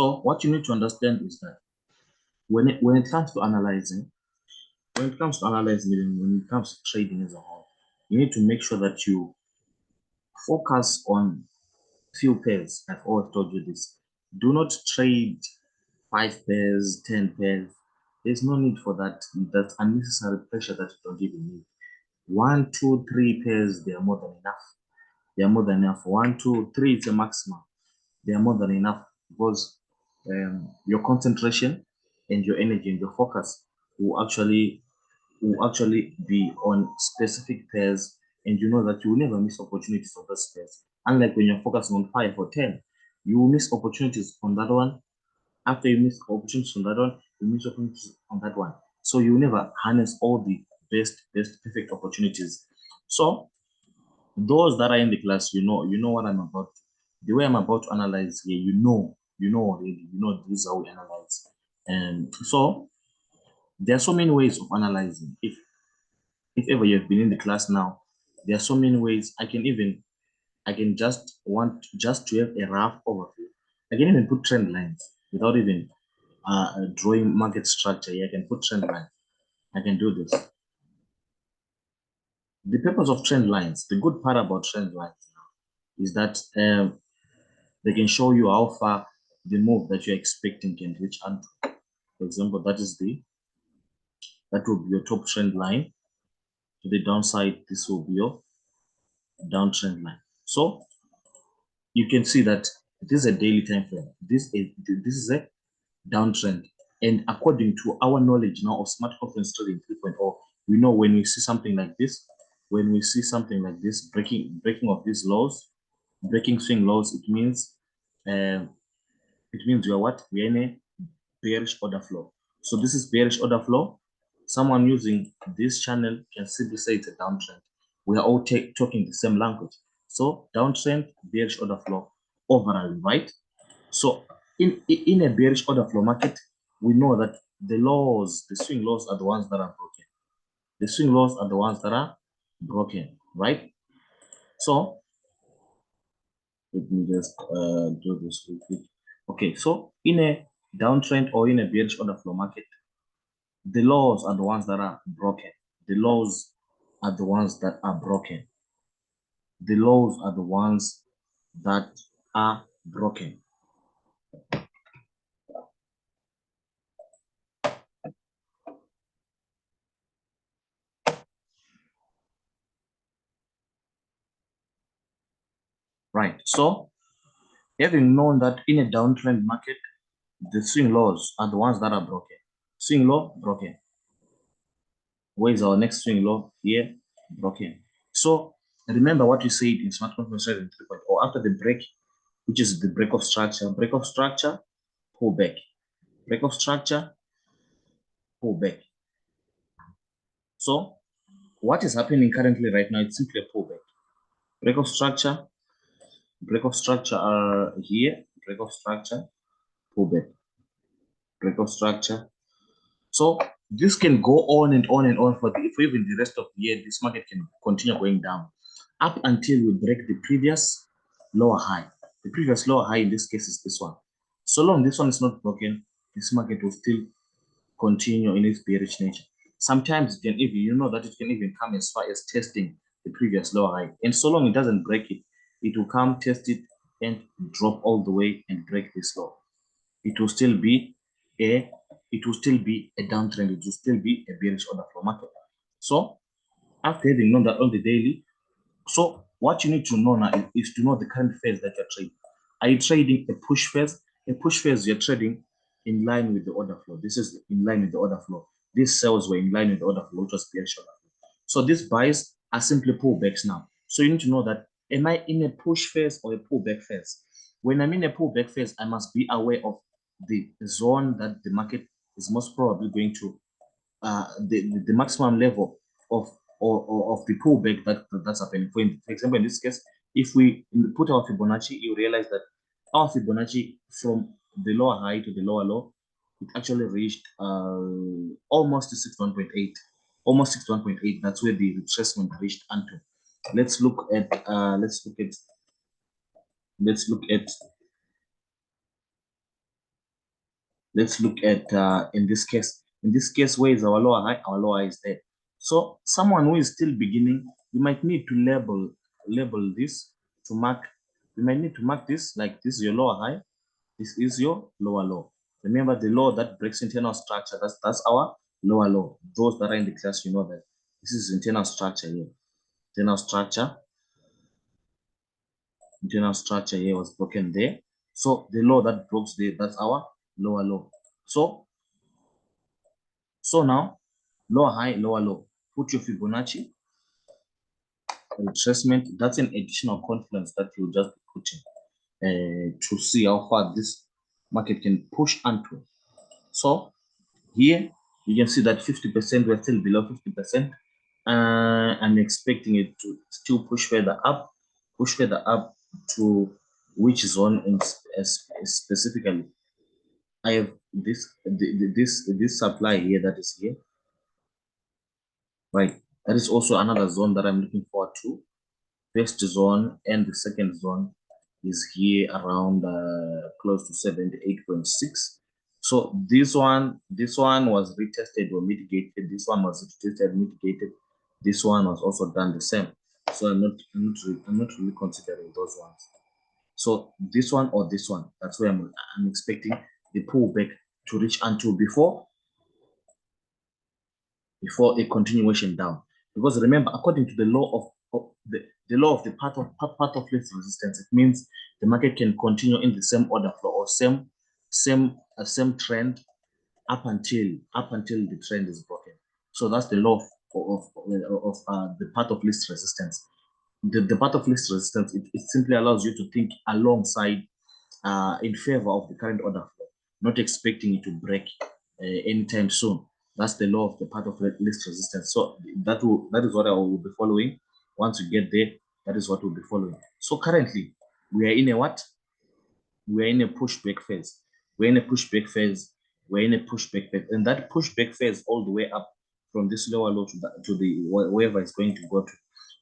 So what you need to understand is that when it comes to analyzing, when it comes to trading as a whole, you need to make sure that you focus on few pairs. I've always told you this. Do not trade 5 pairs, 10 pairs. There's no need for that. That's unnecessary pressure that you don't even need. 1, 2, 3 pairs, they are more than enough. They are more than enough. 1, 2, 3, it's a maximum. They are more than enough because your concentration and your energy and your focus will actually be on specific pairs, and you know that you will never miss opportunities on those pairs. Unlike when you're focusing on 5 or 10, you will miss opportunities on that one. After you miss opportunities on that one, you miss opportunities on that one. So you will never harness all the best, perfect opportunities. So those that are in the class, you know what I'm about. The way I'm about to analyze here, you know already, this is how we analyze. And so there are so many ways of analyzing. If ever you've been in the class now, there are so many ways. I can just to have a rough overview. I can even put trend lines without even drawing market structure. I can put trend lines. I can do this. The purpose of trend lines, the good part about trend lines now is that they can show you how far the move that you're expecting can reach unto. For example, that will be your top trend line. To the downside, this will be your downtrend line. So you can see that this is a daily time frame. This is a downtrend. And according to our knowledge now of Smart Conference Trading 3.0, we know when we see something like this, breaking of these lows, breaking swing lows, it means we are what? We are in a bearish order flow. So this is bearish order flow. Someone using this channel can simply say it's a downtrend. We are all talking the same language. So downtrend, bearish order flow overall, right? So in a bearish order flow market, we know that the swing lows are the ones that are broken. The swing lows are the ones that are broken, right? So let me just do this real quick. Okay, so in a downtrend or in a bearish order flow market, the lows are the ones that are broken. The lows are the ones that are broken. The lows are the ones that are broken. Right. So having known that in a downtrend market, the swing lows are the ones that are broken. Swing low, broken. Where is our next swing low? Here, broken. So remember what we said in Smart Conference Trading 3.0. After the break, which is the break of structure, pull back. Break of structure, pull back. So what is happening currently right now? It's simply a pullback. Break of structure here, break of structure, pullback, break of structure. So this can go on and on and on for even the rest of the year. This market can continue going down up until we break the previous lower high. The previous lower high in this case is this one. So long this one is not broken, this market will still continue in its bearish nature. Sometimes it can even come as far as testing the previous lower high. And so long it doesn't break it, it will come, test it, and drop all the way and break this low. It will still be a downtrend. It will still be a bearish order flow market. So after having known that on the daily, so what you need to know now is to know the current phase that you're trading. Are you trading a push phase? A push phase, you're trading in line with the order flow. This is in line with the order flow. These sells were in line with the order flow, which was bearish order flow. So these buys are simply pullbacks now. So you need to know that, am I in a push phase or a pullback phase? When I'm in a pullback phase, I must be aware of the zone that the market is most probably going to, the maximum level of the pullback that's happening. For example, in this case, if we put our Fibonacci, you realize that our Fibonacci from the lower high to the lower low, it actually reached almost to 61.8, almost 61.8. That's where the retracement reached unto. Let's look at Let's look at in this case. In this case, where is our lower high? Our lower high is there. So someone who is still beginning, you might need to label this to mark. You might need to mark this like this is your lower high. This is your lower low. Remember the law that breaks internal structure. That's our lower low. Those that are in the class, you know that this is internal structure here. Internal structure. Internal structure here was broken there. So the law that broke there, that's our lower low. So now, lower high, lower low. Put your Fibonacci retracement. That's an additional confluence that you just put in to see how far this market can push onto. So here you can see that 50% we're still below 50%. I'm expecting it to still push further up to which zone in specifically. I have this supply here that is here. Right. That is also another zone that I'm looking forward to. First zone and the second zone is here around close to 78.6. So this one was retested or mitigated. This one was retested, mitigated. This one was also done the same. So I'm not really considering those ones. So this one or this one, that's where I'm expecting the pullback to reach until before a continuation down. Because remember, according to the law of the law of the path of least resistance, it means the market can continue in the same order flow or same trend up until the trend is broken. So that's the law of the path of least resistance. The path of least resistance, it simply allows you to think alongside in favor of the current order flow, not expecting it to break anytime soon. That's the law of the path of least resistance. So that is what I will be following. Once you get there, that is what we'll be following. So currently, we are in a what? We are in a pushback phase. We're in a pushback phase. We're in a pushback phase, and that pushback phase all the way up from this lower low to the wherever it's going to go to,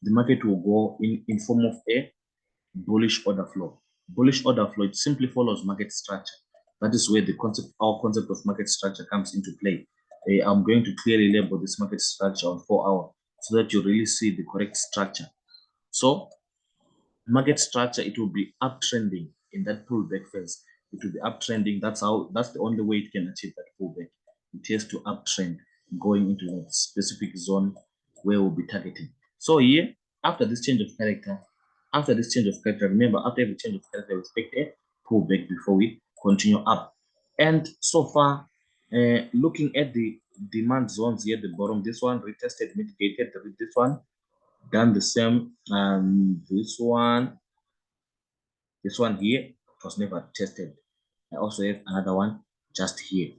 the market will go in form of a bullish order flow. Bullish order flow, it simply follows market structure. That is where our concept of market structure comes into play. I'm going to clearly label this market structure on 4 hour so that you really see the correct structure. So market structure, it will be uptrending in that pullback phase. It will be uptrending. That's the only way it can achieve that pullback. It has to uptrend going into that specific zone where we'll be targeting. So here, after this change of character, remember, after every change of character, we expect a pullback before we continue up. And so far, looking at the demand zones here at the bottom, this one retested, mitigated, this one done the same, and this one here was never tested. I also have another one just here.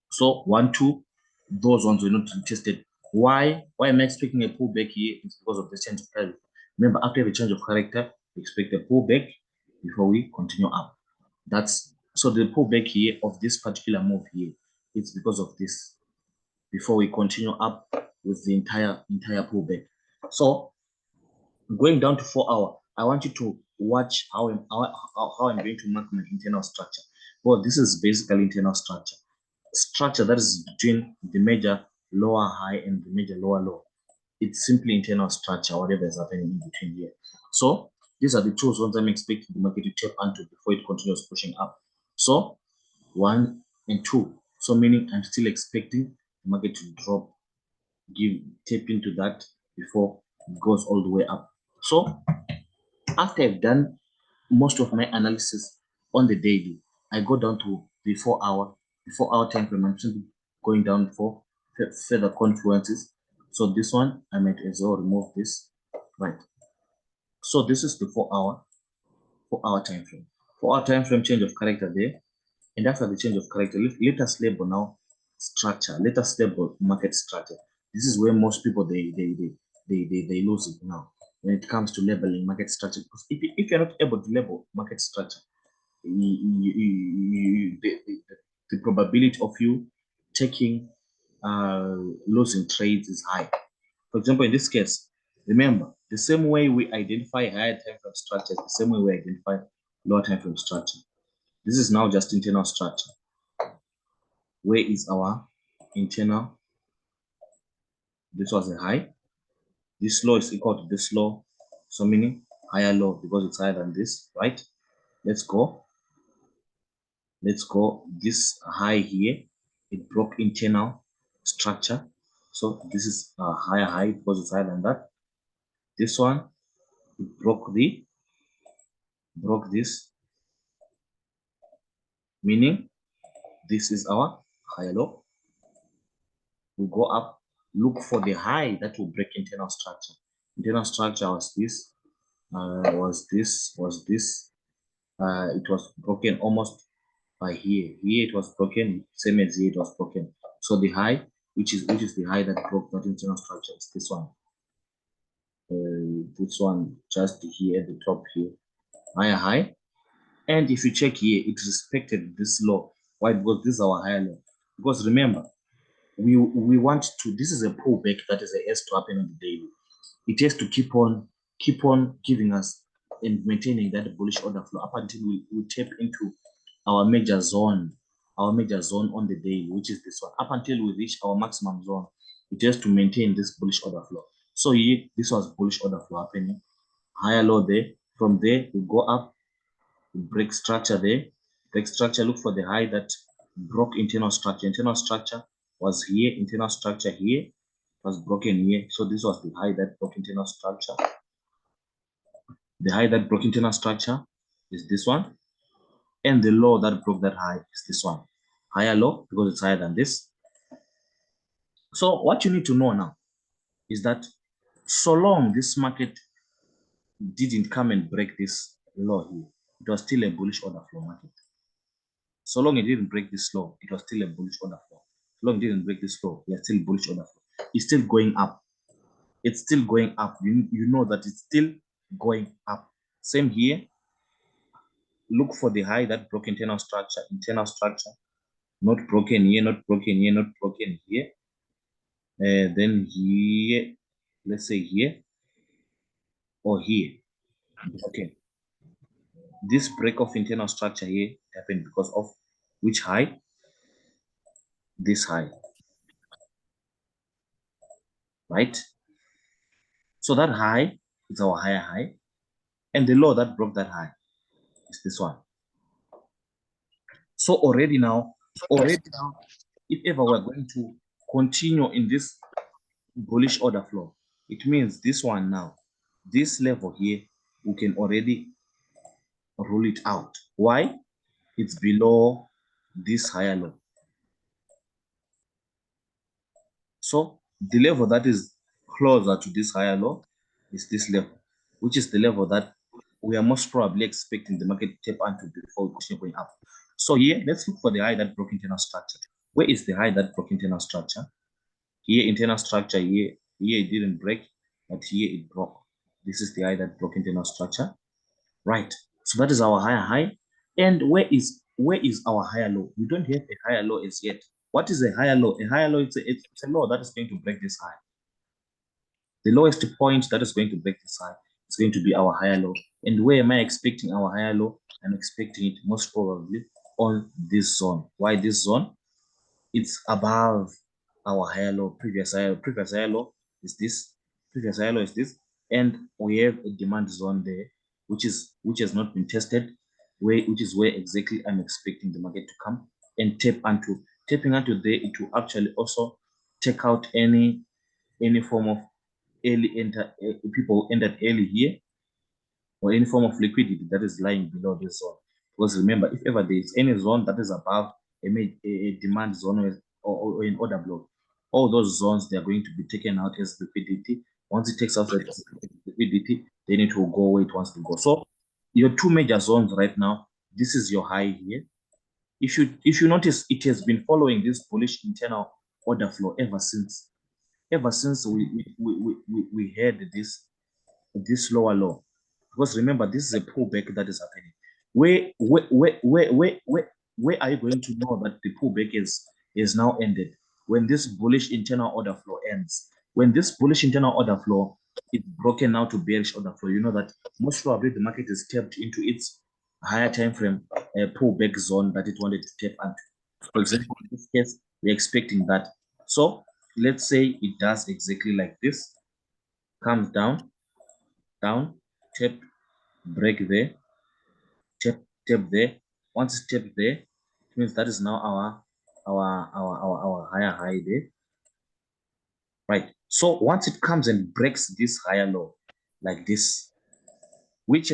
So 1, 2, those ones were not tested. Why am I expecting a pullback here? It's because of the change of character. Remember, after every change of character, we expect a pullback before we continue up. That's so the pullback here of this particular move here, it's because of this before we continue up with the entire pullback. So going down to 4 hour, I want you to watch how I'm going to mark my internal structure. Well, this is basically internal structure that is between the major lower high and the major lower low. It's simply internal structure, whatever is happening in between here. So these are the two zones I'm expecting the market to tap onto before it continues pushing up. So 1 and 2. So meaning I'm still expecting the market to drop, tap into that before it goes all the way up. So after I've done most of my analysis on the daily, I go down to the 4 hour time frame. I'm simply going down for further confluences. So this one, I might as well remove this. Right. So this is the 4 hour time frame. 4 hour time frame, change of character there. And after the change of character, let us label now structure. Let us label market structure. This is where most people they lose it now when it comes to labeling market structure. Because if you're not able to label market structure, the probability of you taking losing trades is high. For example, in this case, remember the same way we identify higher time frame structures, the same way we identify lower time frame structure. This is now just internal structure. Where is our internal? This was a high. This low is equal to this low. So meaning higher low because it's higher than this, right? Let's go. Let's go. This high here, it broke internal structure. So this is a higher high because it's higher than that. This one, it broke this, meaning this is our higher low. We go up, look for the high that will break internal structure. Internal structure was this, it was broken almost by here. Here it was broken, same as here it was broken. So the high, which is the high that broke that internal structure, is this one. This one just here at the top here, higher high. And if you check here, it respected this low. Why? Because this is our higher low. Because remember, we want to, this is a pullback that is a S to happen on the daily. It has to keep on giving us and maintaining that bullish order flow up until we tap into our major zone on the daily, which is this one. Up until we reach our maximum zone, it has to maintain this bullish order flow. So here, this was bullish order flow happening, higher low there. From there, we go up, we break structure there, break structure, look for the high that broke internal structure. Internal structure was here, internal structure here, was broken here. So this was the high that broke internal structure. The high that broke internal structure is this one. And the low that broke that high is this one. Higher low because it's higher than this. So what you need to know now is that so long this market didn't come and break this low here, it was still a bullish order flow market. So long it didn't break this low, it was still a bullish order flow. So long it didn't break this low, we are still bullish order flow. It's still going up. It's still going up. You know that it's still going up. Same here. Look for the high that broke internal structure. Not broken here, not broken here, not broken here. Then here, let's say here or here. Okay. This break of internal structure here happened because of which high? This high. Right? So that high is our higher high. And the low that broke that high is this one. So already now, if ever we're going to continue in this bullish order flow, it means this one now, this level here, we can already rule it out. Why? It's below this higher low. So the level that is closer to this higher low is this level, which is the level that we are most probably expecting the market to tap onto before we continue going up. So here, let's look for the high that broke internal structure. Where is the high that broke internal structure? Here, internal structure, here it didn't break, but here it broke. This is the high that broke internal structure. Right. So that is our higher high. And where is our higher low? We don't have a higher low as yet. What is a higher low? A higher low, it's a low that is going to break this high. The lowest point that is going to break this high is going to be our higher low. And where am I expecting our higher low? I'm expecting it most probably on this zone. Why this zone? It's above our higher low. Previous higher low is this. Previous higher low is this. And we have a demand zone there, which has not been tested, which is where exactly I'm expecting the market to come and tap onto. Tapping onto there, it will actually also take out any form of early people entered early here, or any form of liquidity that is lying below this zone. Because remember, if ever there is any zone that is above a demand zone or an order block, all those zones, they are going to be taken out as liquidity. Once it takes out that liquidity, then it will go where it wants to go. So your two major zones right now, this is your high here. If you notice, it has been following this bullish internal order flow ever since we had this lower low. Because remember, this is a pullback that is happening. Where are you going to know that the pullback is now ended? When this bullish internal order flow ends. When this bullish internal order flow is broken now to bearish order flow, you know that most probably the market is tapped into its higher time frame pullback zone that it wanted to tap into. For example, in this case, we're expecting that. So let's say it does exactly like this, comes down, tap, break there, tap there. Once it's tapped there, it means that is now our higher high there. Right. So once it comes and breaks this higher low, like this, which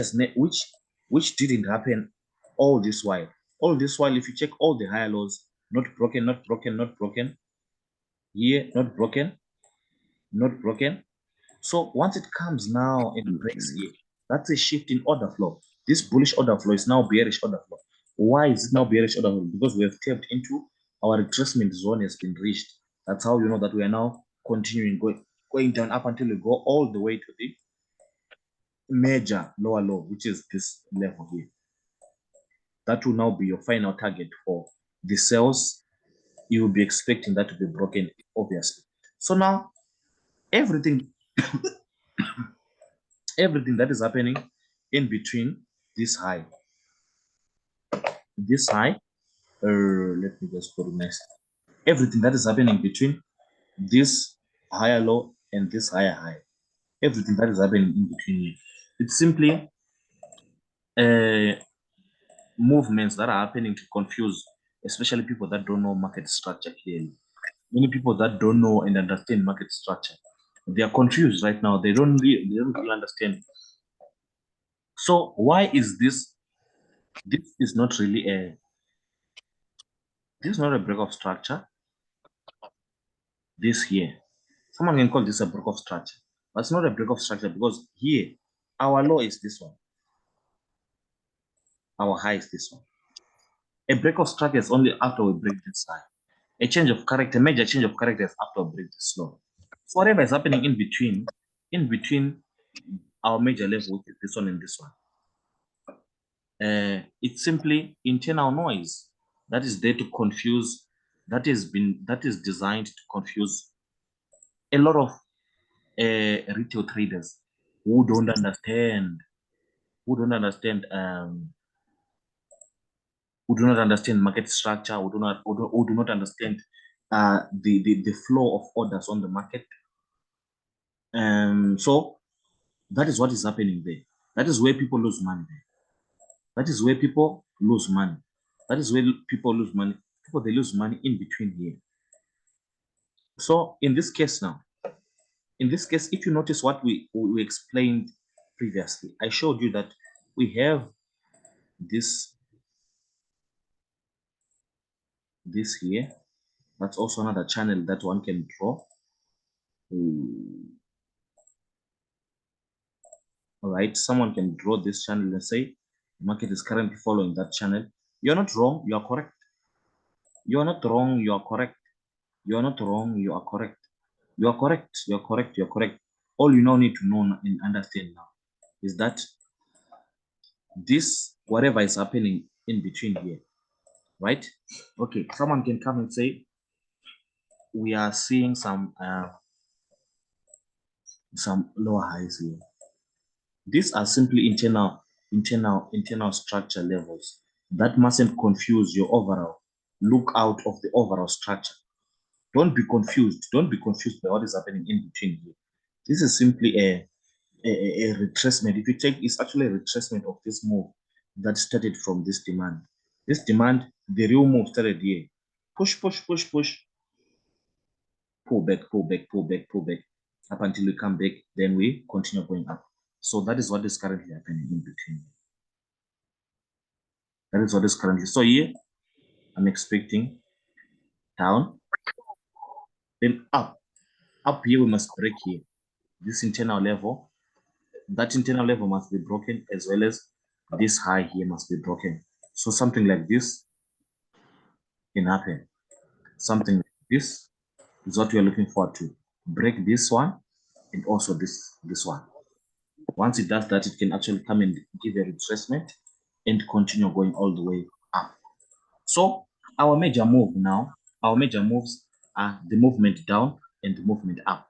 didn't happen all this while. All this while, if you check all the higher lows, not broken, not broken, not broken. Here, not broken, not broken. So once it comes now and breaks here, that's a shift in order flow. This bullish order flow is now bearish order flow. Why is it now bearish order flow? Because we have tapped into our retracement zone has been reached. That's how you know that we are now continuing going down up until we go all the way to the major lower low, which is this level here. That will now be your final target for the sales. You will be expecting that to be broken, obviously. So now everything that is happening in between this high, let me just put it next. Everything that is happening between this higher low and this higher high, everything that is happening in between here, it's simply movements that are happening to confuse, especially people that don't know market structure clearly. Many people that don't know and understand market structure, they are confused right now. They don't really understand. So why is this? This is not really this is not a break of structure. This here, someone can call this a break of structure, but it's not a break of structure because here our low is this one, our high is this one. A break of structure is only after we break this high. A change of character, major change of character is after we break this low. So whatever is happening in between our major level, which is this one and this one, it's simply internal noise that is there to confuse, that is designed to confuse a lot of retail traders who don't understand who do not understand market structure, who do not understand the flow of orders on the market. So that is what is happening there. That is where people lose money there. That is where people lose money. That is where people lose money. They lose money in between here. So in this case now, if you notice what we explained previously, I showed you that we have this here. That's also another channel that one can draw. All right, someone can draw this channel and say the market is currently following that channel. You're not wrong, you are correct. You are not wrong, you are correct. You are not wrong, you are correct. You are correct, you are correct, you are correct. All you now need to know and understand now is that this, whatever is happening in between here, right? Okay, someone can come and say, we are seeing some lower highs here. These are simply internal structure levels that mustn't confuse your overall look out of the overall structure. Don't be confused. Don't be confused by what is happening in between here. This is simply a retracement. If you check, it's actually a retracement of this move that started from this demand. This demand, the real move started here. Push, push, push, push. Pull back, pull back, pull back, pull back. Up until we come back, then we continue going up. So that is what is currently happening in between. That is what is currently. So here, I'm expecting down, then up. Up here, we must break here. This internal level, that internal level must be broken, as well as this high here must be broken. So something like this can happen. Something like this is what we are looking forward to. Break this one and also this one. Once it does that, it can actually come and give a retracement and continue going all the way up. So our major move now, our major moves are the movement down and the movement up.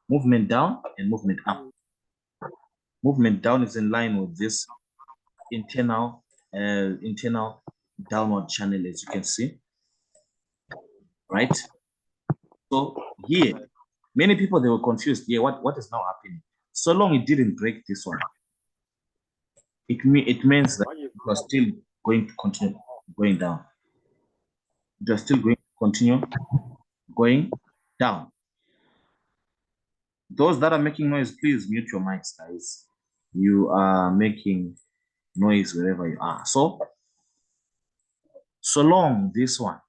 Movement down and movement up. Movement down is in line with this internal internal downward channel, as you can see, right? So here, many people, they were confused. Yeah, what is now happening? So long it didn't break this one, it means that it was still going to continue going down. It was still going to continue going down. Those that are making noise, please mute your mics, guys. You are making noise wherever you are. So long this one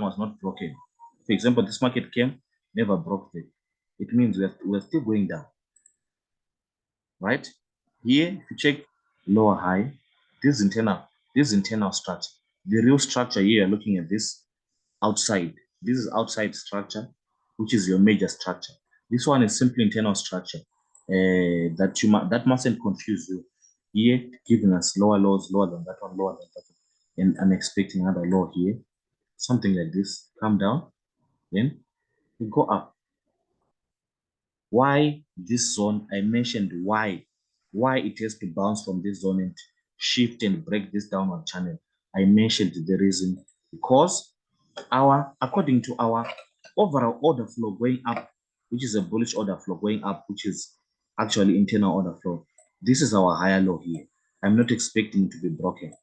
was not broken. For example, this market came, never broke it means we're still going down, right? Here, if you check lower high, this internal structure. The real structure here, you're looking at this outside. This is outside structure, which is your major structure. This one is simply internal structure. That mustn't confuse you. Here, giving us lower lows, lower than that one, lower than that one. And I'm expecting another low here. Something like this. Come down, then you go up. Why this zone? I mentioned why it has to bounce from this zone and shift and break this downward channel. I mentioned the reason, because according to our overall order flow going up, which is a bullish order flow going up, which is actually internal order flow, this is our higher low here. I'm not expecting it to be broken.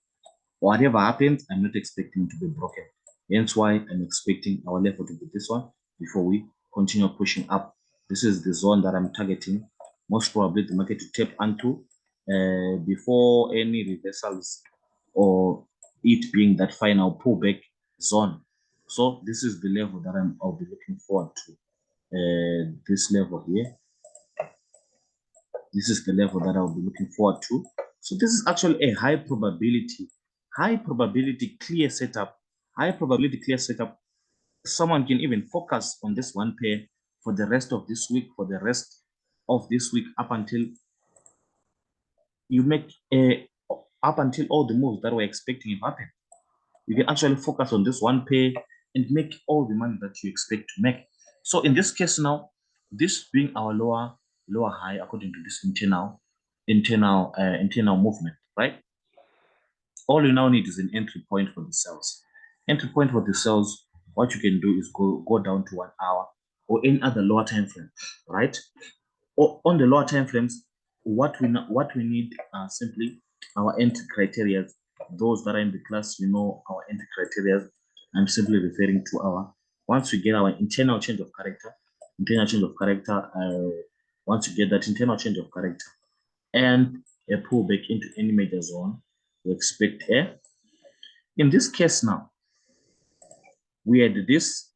Whatever happens, I'm not expecting it to be broken. Hence why I'm expecting our level to be this one before we continue pushing up. This is the zone that I'm targeting. Most probably the market to tap onto before any reversals or it being that final pullback zone. So this is the level that I'll be looking forward to. This level here. This is the level that I'll be looking forward to. So this is actually a high probability clear setup. High probability clear setup. Someone can even focus on this one pair for the rest of this week, up until you make up until all the moves that we're expecting to happen. You can actually focus on this one pair and make all the money that you expect to make. So in this case now, this being our lower high according to this internal movement, right? All you now need is an entry point for the cells. Entry point for the cells, what you can do is go down to 1 hour or any other lower time frame, right? Or on the lower time frames, what we need are simply our entry criteria. Those that are in the class, you know our entry criteria. I'm simply referring to once we get our internal change of character, once you get that internal change of character and a pullback into any major zone, we expect a. In this case now, we had this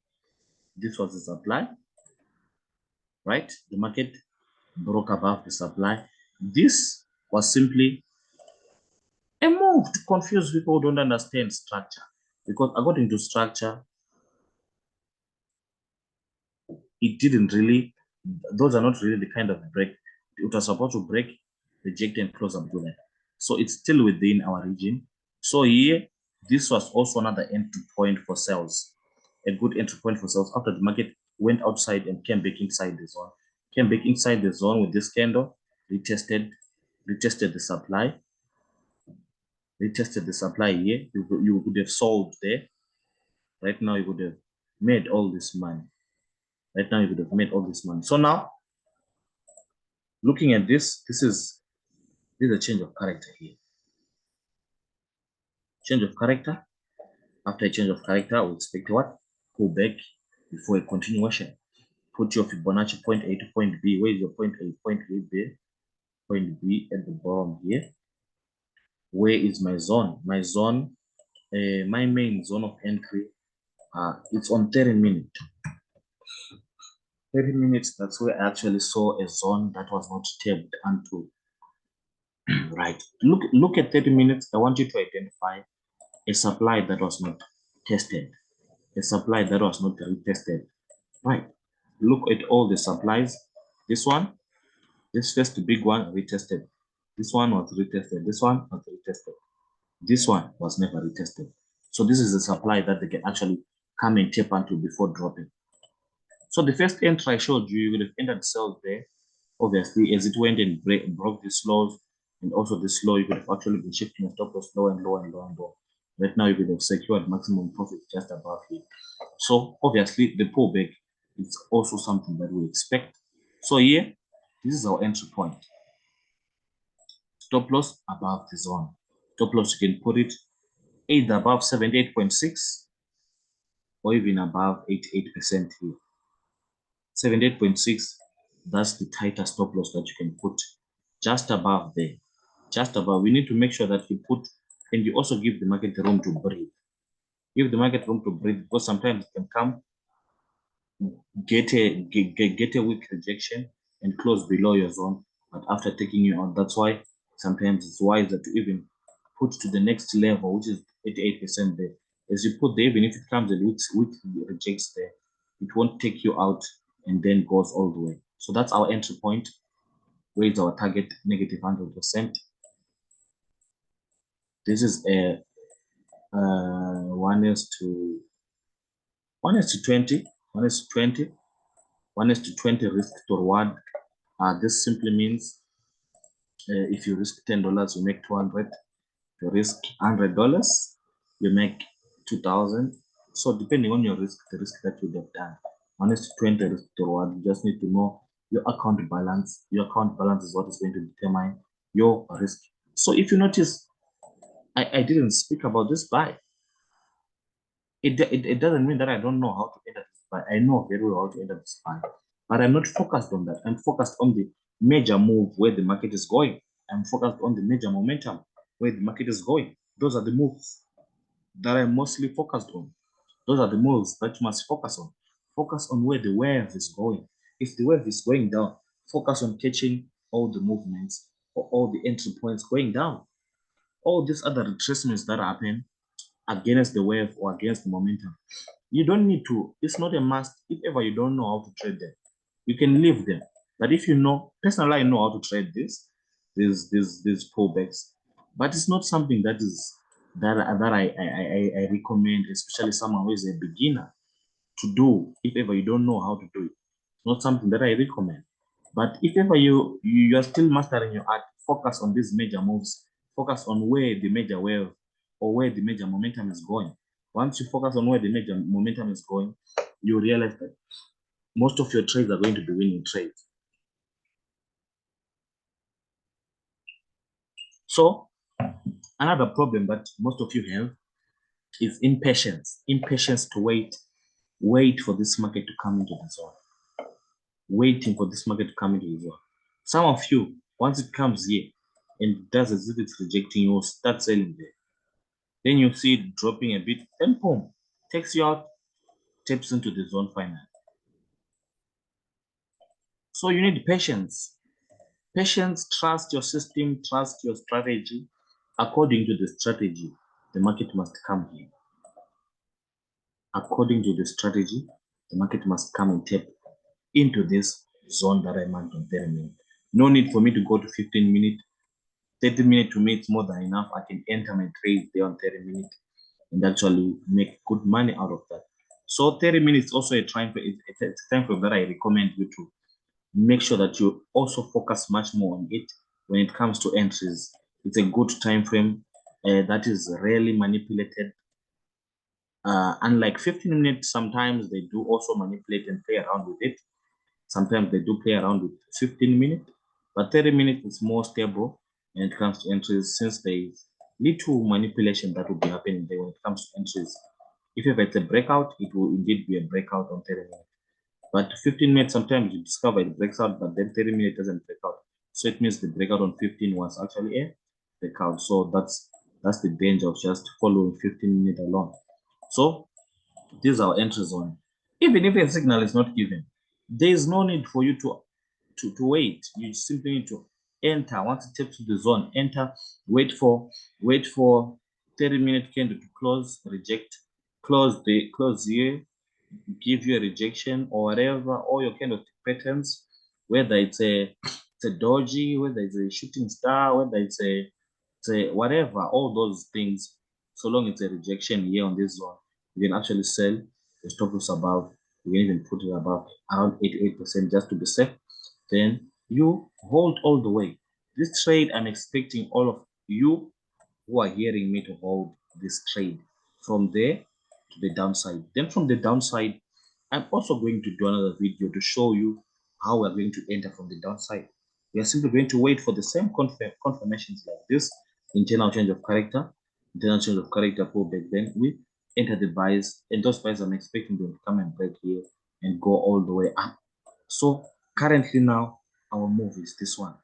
was the supply, right? The market broke above the supply. This was simply a move to confuse people who don't understand structure, because according to structure, it didn't really, those are not really the kind of break. It was supposed to break, reject, and close up to that. So it's still within our region. So here, this was also another entry point for sales. A good entry point for sales after the market went outside and came back inside the zone. Came back inside the zone with this candle, retested the supply. Retested the supply here. You would have sold there. Right now, you would have made all this money. Right now, you would have made all this money. So now, looking at this, this is a change of character here. Change of character. After a change of character, we expect what? Pull back before a continuation. Put your Fibonacci point A to point B. Where is your point A? Point A there. Point B at the bottom here. Where is my zone? My zone, my main zone of entry, it's on 30 minutes. 30 minutes, that's where I actually saw a zone that was not tapped onto. Right. Look at 30 minutes. I want you to identify a supply that was not tested. A supply that was not retested. Right. Look at all the supplies. This one, this first big one, retested. This one was retested. This one was retested. This one was never retested. So this is a supply that they can actually come and tap onto before dropping. So the first entry I showed you, you would have entered sales there, obviously, as it went and broke these lows and also this low, you could have actually been shifting a stop loss lower and lower and lower and lower. Right now, you could have secured maximum profit just above here. So obviously, the pullback is also something that we expect. So here, this is our entry point. Stop loss above the zone. Stop loss, you can put it either above 78.6 or even above 88% here. 78.6, that's the tightest stop loss that you can put just above there. Just above. We need to make sure that you put, and you also give the market the room to breathe. Give the market room to breathe, because sometimes it can come, get a weak rejection and close below your zone, but after taking you out. That's why sometimes it's wiser to even put to the next level, which is 88% there. As you put there, even if it comes and weak rejects there, it won't take you out and then goes all the way. So that's our entry point. Where is our target? Negative 100%. This is a 1:20, 1:20, 1:20, 1:20 risk to reward. This simply means if you risk $10, you make 200. If you risk $100, you make 2,000. So depending on your risk, the risk that you have done, 1:20 risk to reward. You just need to know your account balance. Your account balance is what is going to determine your risk. So if you notice, I didn't speak about this buy. It doesn't mean that I don't know how to enter this buy. I know very well how to enter this buy, but I'm not focused on that. I'm focused on the major move where the market is going. I'm focused on the major momentum where the market is going. Those are the moves that I'm mostly focused on. Those are the moves that you must focus on. Focus on where the wave is going. If the wave is going down, focus on catching all the movements or all the entry points going down. All these other retracements that happen against the wave or against the momentum, you don't need to. It's not a must. If ever you don't know how to trade them, you can leave them. But if you know, personally, I know how to trade these pullbacks, but it's not something that is that I recommend, especially someone who is a beginner, to do. If ever you don't know how to do it, it's not something that I recommend. But if ever you are still mastering your art, focus on these major moves. Focus on where the major wave or where the major momentum is going. Once you focus on where the major momentum is going, you realize that most of your trades are going to be winning trades. So another problem that most of you have is impatience. Impatience to wait for this market to come into the zone. Waiting for this market to come into the zone. Some of you, once it comes here and it does as if it's rejecting, you will start selling there. Then you see it dropping a bit, then boom, takes you out, taps into the zone finally. So you need patience. Patience, trust your system, trust your strategy. According to the strategy, the market must come here. According to the strategy, the market must come and tap into this zone that I marked on 30 minutes. No need for me to go to 15 minutes. 30 minutes to me, it's more than enough. I can enter my trade there on 30 minutes and actually make good money out of that. So 30 minutes also a time frame. It's a time frame that I recommend you to make sure that you also focus much more on it when it comes to entries. It's a good time frame that is rarely manipulated. Unlike 15 minutes, sometimes they do also manipulate and play around with it. Sometimes they do play around with 15 minutes, but 30 minutes is more stable when it comes to entries, since there is little manipulation that will be happening there when it comes to entries. If it's a breakout, it will indeed be a breakout on 30 minutes. But 15 minutes, sometimes you discover it breaks out, but then 30 minutes doesn't break out. So it means the breakout on 15 was actually a breakout. So that's the danger of just following 15 minutes alone. So this is our entry zone. Even if a signal is not given, there is no need for you to wait. You simply need to enter. Once it takes to the zone, enter, wait for 30-minute candle to close, reject, close here, give you a rejection or whatever, all your kind of patterns, whether it's a doji, whether it's a shooting star, whether it's a whatever, all those things, so long it's a rejection here on this zone, you can actually sell the stop loss above. You can even put it above around 88% just to be safe. Then you hold all the way. This trade, I'm expecting all of you who are hearing me to hold this trade from there to the downside. Then from the downside, I'm also going to do another video to show you how we're going to enter from the downside. We are simply going to wait for the same confirmations like this: internal change of character, internal change of character pullback. Then we enter the buys, and those buys I'm expecting them to come and break here and go all the way up. So currently now our move is this one.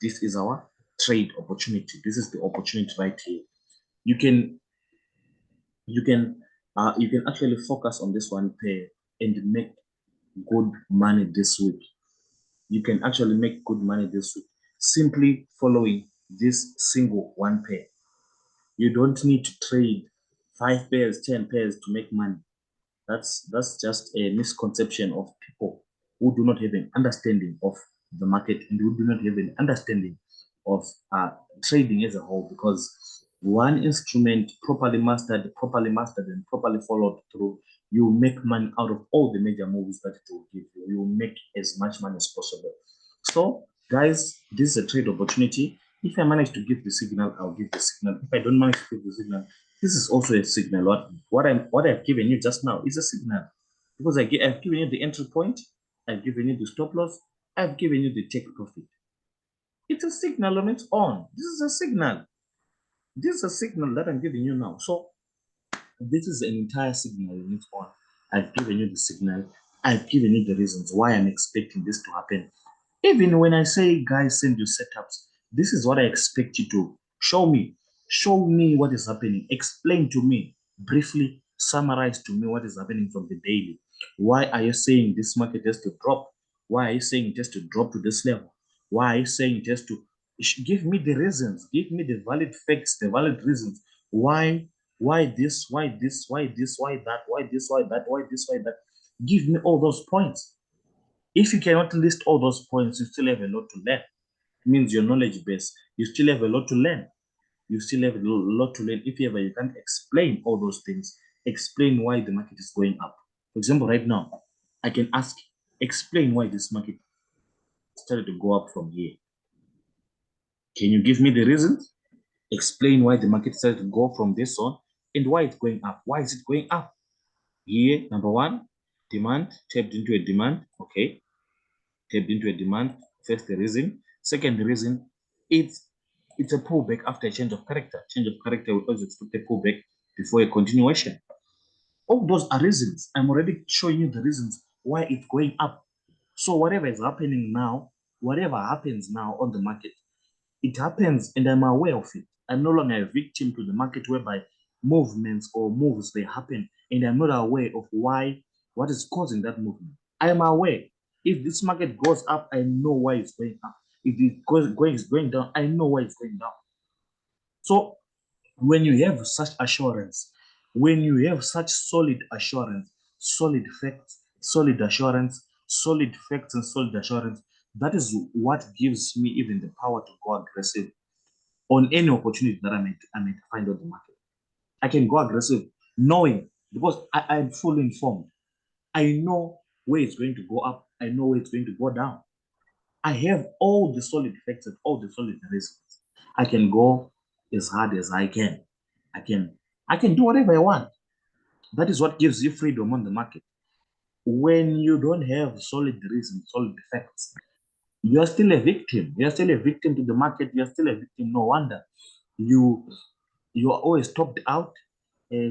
This is our trade opportunity. This is the opportunity right here. You can you can you can actually focus on this one pair and make good money this week. You can actually make good money this week simply following this single one pair. You don't need to trade 5 pairs, 10 pairs to make money. That's just a misconception of people who do not have an understanding of the market and who do not have an understanding of trading as a whole. Because one instrument properly mastered and properly followed through, you make money out of all the major moves that it will give you. You will make as much money as possible. So, guys, this is a trade opportunity. If I manage to give the signal, I'll give the signal. If I don't manage to give the signal, this is also a signal. What I've given you just now is a signal, because I've given you the entry point, I've given you the stop loss, I've given you the take profit. It's a signal on its own. This is a signal. This is a signal that I'm giving you now. So this is an entire signal on its own. I've given you the signal. I've given you the reasons why I'm expecting this to happen. Even when I say, guys, send your setups, this is what I expect you to show me. Show me what is happening. Explain to me briefly. Summarize to me what is happening from the daily. Why are you saying this market has to drop? Why are you saying it has to drop to this level? Why are you saying it has to? Give me the reasons. Give me the valid facts, the valid reasons. Why this? Why this? Why this? Why that? Why this? Why that? Why this? Why that? Give me all those points. If you cannot list all those points, you still have a lot to learn. It means your knowledge base, you still have a lot to learn. You still have a lot to learn. If ever you can't explain all those things, explain why the market is going up. For example, right now, I can ask, explain why this market started to go up from here. Can you give me the reasons? Explain why the market started to go from this on and why it's going up. Why is it going up? Here, number one, demand, tapped into a demand. Okay, tapped into a demand. First the reason. Second reason, it's a pullback after a change of character. Change of character, we always expect a pullback before a continuation. All those are reasons. I'm already showing you the reasons why it's going up. So whatever is happening now, whatever happens now on the market, it happens and I'm aware of it. I'm no longer a victim to the market whereby movements or moves they happen and I'm not aware of what is causing that movement. I am aware. If this market goes up, I know why it's going up. If it is going down, I know why it's going down. So when you have such assurance, when you have such solid assurance, solid facts, solid assurance, solid facts and solid assurance, that is what gives me even the power to go aggressive on any opportunity that I might find on the market. I can go aggressive knowing, because I'm fully informed. I know where it's going to go up. I know where it's going to go down. I have all the solid facts and all the solid reasons. I can go as hard as I can. I can I can do whatever I want. That is what gives you freedom on the market. When you don't have solid reasons, solid facts, you are still a victim. You are still a victim to the market. You are still a victim. No wonder you you are always topped out.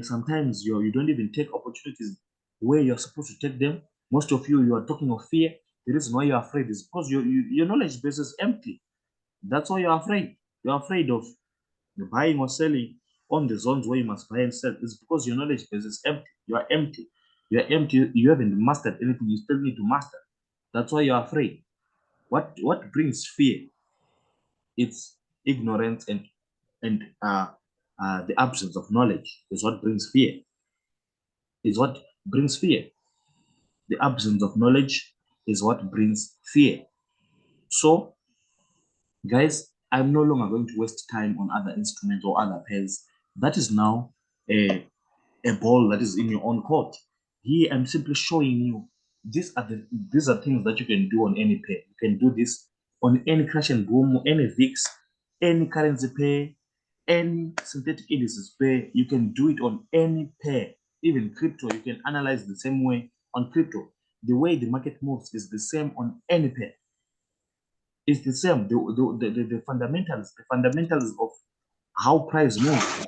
Sometimes you don't even take opportunities where you're supposed to take them. Most of you are talking of fear. The reason why you're afraid is because your knowledge base is empty. That's why you're afraid. You're afraid of the buying or selling on the zones where you must buy and sell. It's because your knowledge base is empty. You are empty. You're empty. You haven't mastered anything. You still need to master. That's why you're afraid. What brings fear? It's ignorance and the absence of knowledge is what brings fear. Is what brings fear. The absence of knowledge is what brings fear. So, guys, I'm no longer going to waste time on other instruments or other pairs. That is now a ball that is in your own court. Here, I'm simply showing you these are things that you can do on any pair. You can do this on any crash and boom, any VIX, any currency pair, any synthetic indices pair. You can do it on any pair. Even crypto, you can analyze the same way on crypto. The way the market moves is the same on any pair. It's the same. The fundamentals of how price moves.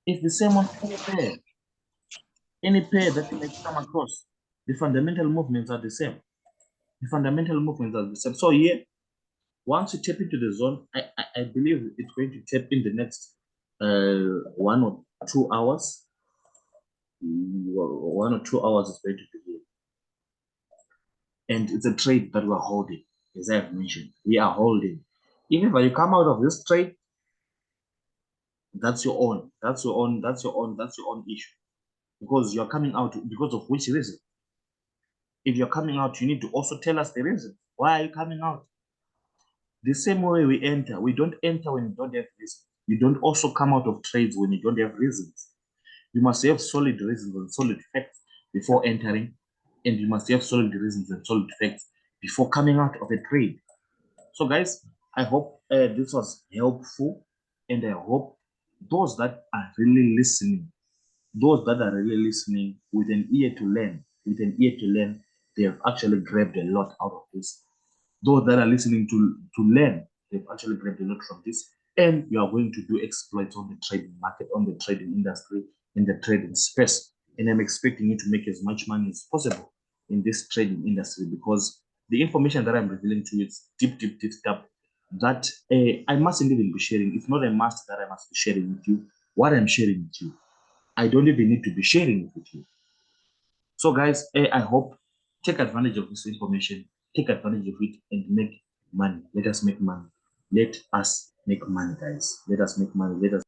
It's the same on any pair. Any pair that you might come across, the fundamental movements are the same. The fundamental movements are the same. So here, once you tap into the zone, I believe it's going to tap in the next 1 or 2 hours. 1 or 2 hours is going to be here. And it's a trade that we're holding, as I have mentioned. We are holding. Even if you come out of this trade, that's your own. That's your own. That's your own. That's your own issue. Because you're coming out because of which reason? If you're coming out, you need to also tell us the reason. Why are you coming out? The same way we enter, we don't enter when you don't have reasons. You don't also come out of trades when you don't have reasons. You must have solid reasons and solid facts before entering, and you must have solid reasons and solid facts before coming out of a trade. So, guys, I hope this was helpful, and I hope those that are really listening, with an ear to learn, they have actually grabbed a lot out of this. Those that are listening to learn, they've actually grabbed a lot from this. And you are going to do exploits on the trading market, on the trading industry, in the trading space. And I'm expecting you to make as much money as possible in this trading industry, because the information that I'm revealing to you is deep stuff that I mustn't even be sharing. It's not a must that I must be sharing with you. What I'm sharing with you, I don't even need to be sharing it with you. So, guys, I hope take advantage of this information, take advantage of it, and make money. Let us make money. Let us make money, guys. Let us make money. Let us